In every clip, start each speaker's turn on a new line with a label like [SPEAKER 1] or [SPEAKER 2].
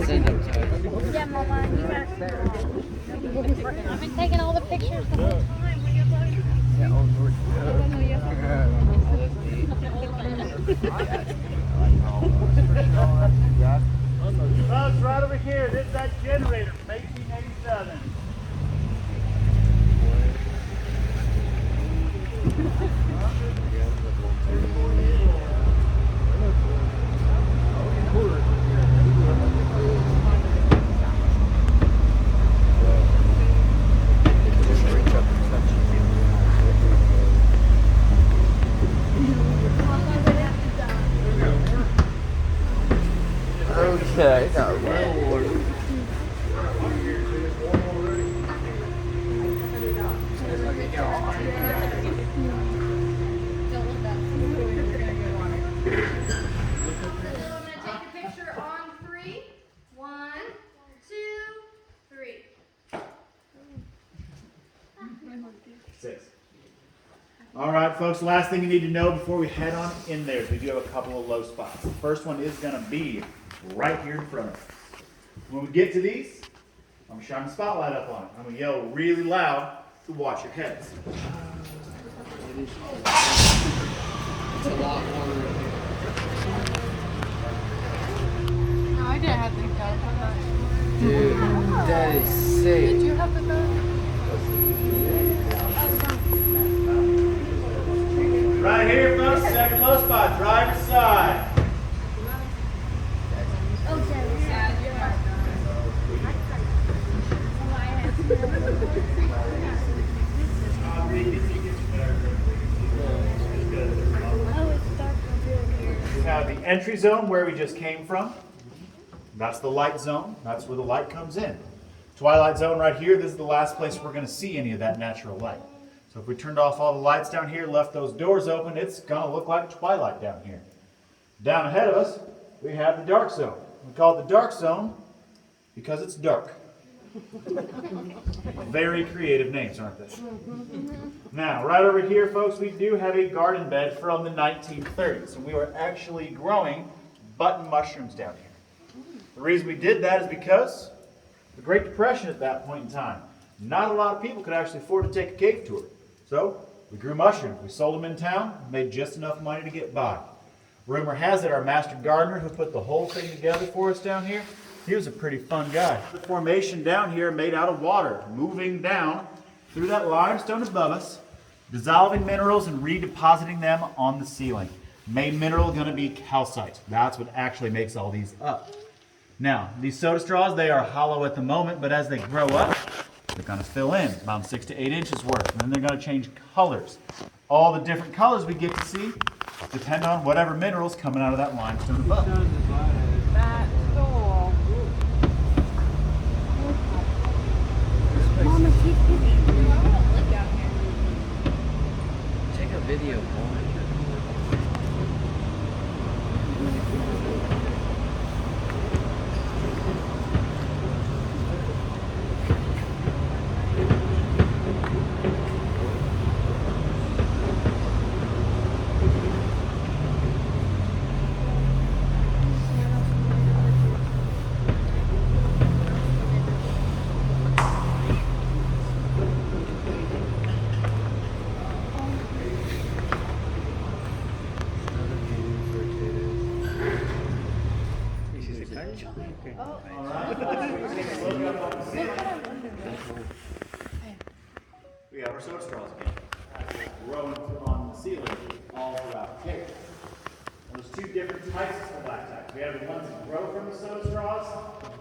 [SPEAKER 1] Send them to us.
[SPEAKER 2] Yeah, Mama, you got. I've been taking all the pictures the whole time. What are you talking about?
[SPEAKER 1] Yeah, old North.
[SPEAKER 3] Folks, right over here, this is that generator from 1887.
[SPEAKER 1] Okay, got a little water.
[SPEAKER 3] All right, folks, last thing you need to know before we head on in there is we do have a couple of low spots. The first one is going to be right here in front of us. When we get to these, I'm going to shine the spotlight up on it. I'm going to yell really loud to watch your heads.
[SPEAKER 1] It's a lot more.
[SPEAKER 4] No, I didn't have the gun.
[SPEAKER 1] Dude, that is sick.
[SPEAKER 4] Did you have the gun?
[SPEAKER 3] Right here, folks, second low spot, driver's side. We have the entry zone where we just came from. That's the light zone. That's where the light comes in. Twilight zone right here, this is the last place we're going to see any of that natural light. So if we turned off all the lights down here, left those doors open, it's going to look like twilight down here. Down ahead of us, we have the dark zone. We call it the dark zone because it's dark. Very creative names, aren't they? Now, right over here, folks, we do have a garden bed from the 1930s. And we were actually growing button mushrooms down here. The reason we did that is because the Great Depression at that point in time. Not a lot of people could actually afford to take a cave tour. So we grew mushrooms. We sold them in town, made just enough money to get by. Rumor has it our master gardener who put the whole thing together for us down here, he was a pretty fun guy. The formation down here made out of water, moving down through that limestone above us, dissolving minerals and redepositing them on the ceiling. Main mineral going to be calcite. That's what actually makes all these up. Now, these soda straws, they are hollow at the moment, but as they grow up, they're going to fill in about 6 to 8 inches worth, and then they're going to change colors. All the different colors we get to see depend on whatever minerals coming out of that limestone above.
[SPEAKER 4] That's cool.
[SPEAKER 2] Mama, keep pictures.
[SPEAKER 1] Take a video, boy.
[SPEAKER 3] We have our soda straws again. Growing on the ceiling all throughout the cave. And there's two different types of stalactites. We have the ones that grow from the soda straws,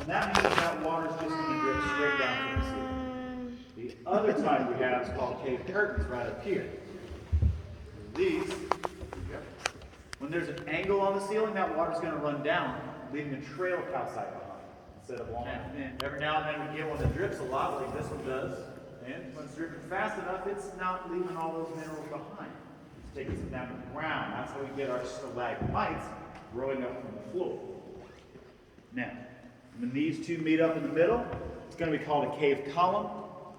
[SPEAKER 3] and that means that water's just going to drip straight down from the ceiling. The other type we have is called cave curtains right up here. These, when there's an angle on the ceiling, that water's going to run down, leaving a trail of calcite behind instead of long. And every now and then we get one that drips a lot, like this one does. And when it's dripping fast enough, it's not leaving all those minerals behind. It's taking them down to the ground. That's how we get our stalagmites growing up from the floor. Now, when these two meet up in the middle, it's going to be called a cave column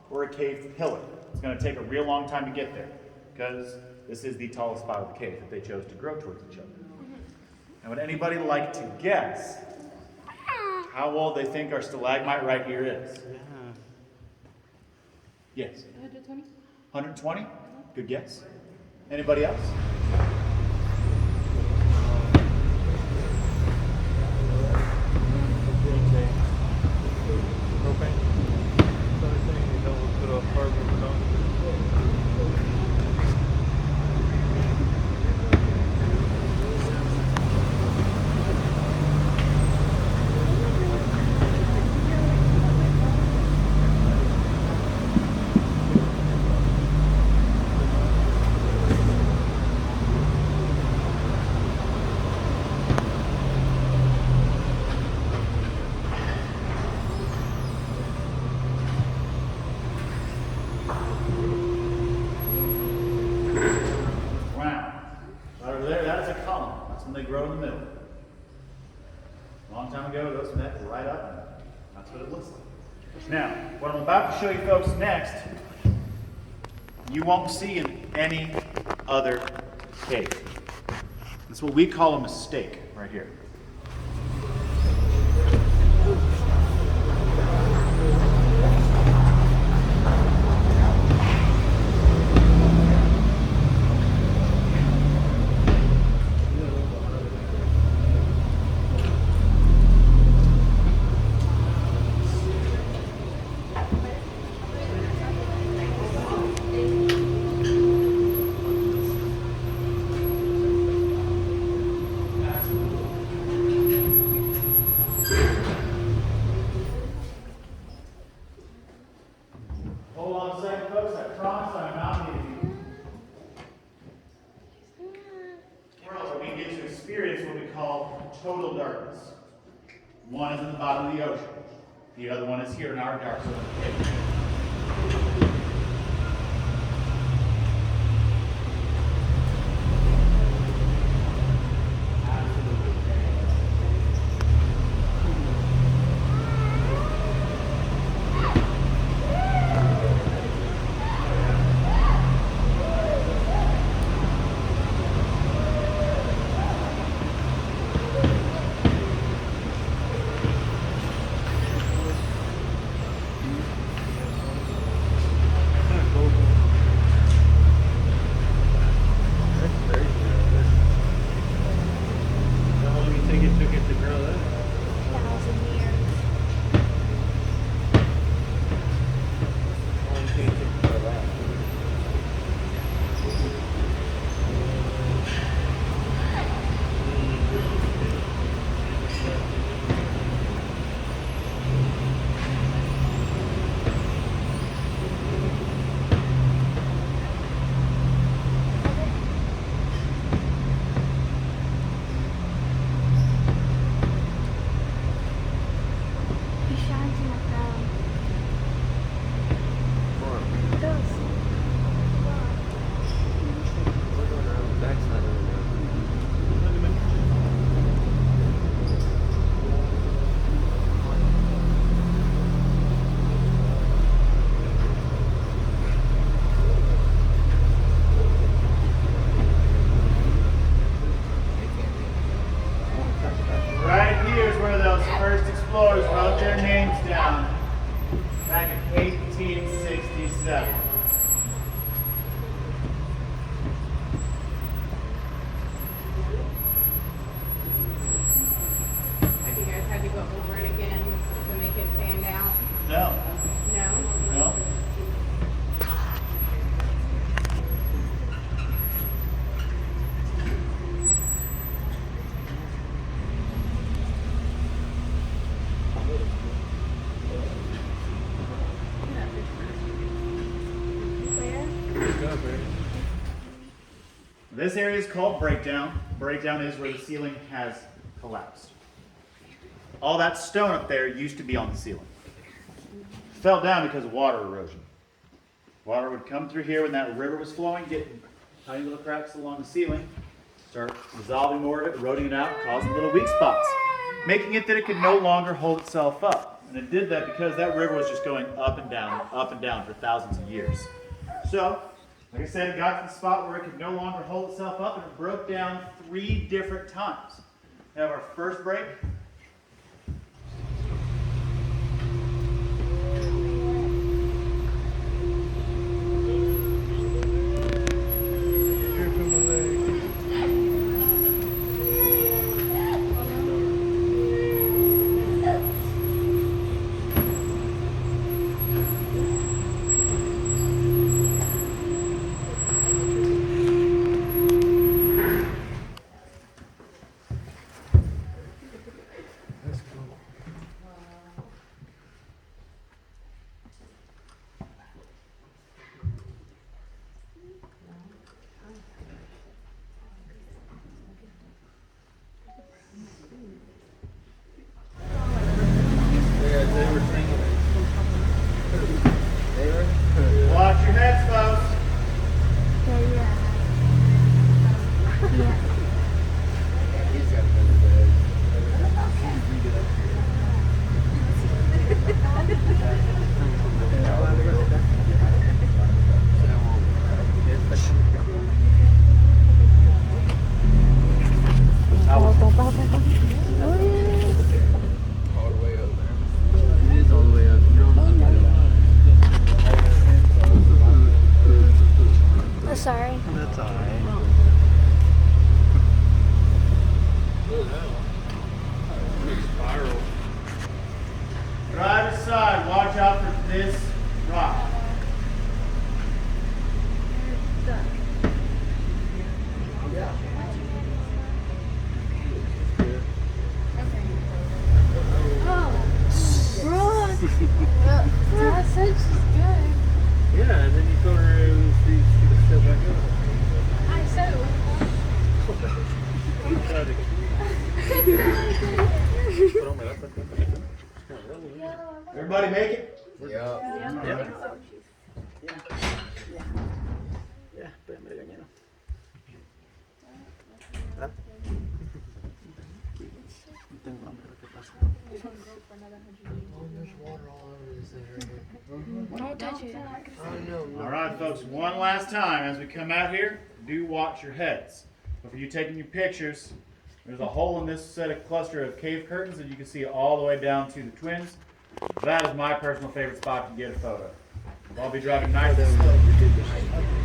[SPEAKER 3] or a cave pillar. It's going to take a real long time to get there because this is the tallest spot of the cave that they chose to grow towards each other. Now, would anybody like to guess how old they think our stalagmite right here is. Yes.
[SPEAKER 4] 120?
[SPEAKER 3] 120? Good guess. Anybody else? They grow in the middle. A long time ago, those met right up, and that's what it looks like. Now, what I'm about to show you folks next, you won't see in any other cave. That's what we call a mistake right here. Total darkness. One is in the bottom of the ocean. The other one is here in our dark zone. Wrote their names down back in 1867.
[SPEAKER 4] Have you guys had to go over it again to make it stand out?
[SPEAKER 3] No.
[SPEAKER 4] No?
[SPEAKER 3] No. This area is called breakdown. Breakdown is where the ceiling has collapsed. All that stone up there used to be on the ceiling. It fell down because of water erosion. Water would come through here when that river was flowing, get tiny little cracks along the ceiling, start dissolving more of it, eroding it out, causing little weak spots, making it that it could no longer hold itself up. And it did that because that river was just going up and down for thousands of years. So, like I said, it got to the spot where it could no longer hold itself up, and it broke down 3 different times. We have our first break, Everybody make it?
[SPEAKER 2] Don't touch it.
[SPEAKER 3] All right, folks, one last time as we come out here, do watch your heads. But for you taking your pictures, there's a hole in this set of cluster of cave curtains that you can see all the way down to the twins. That is my personal favorite spot to get a photo. I'll be driving nice and slow.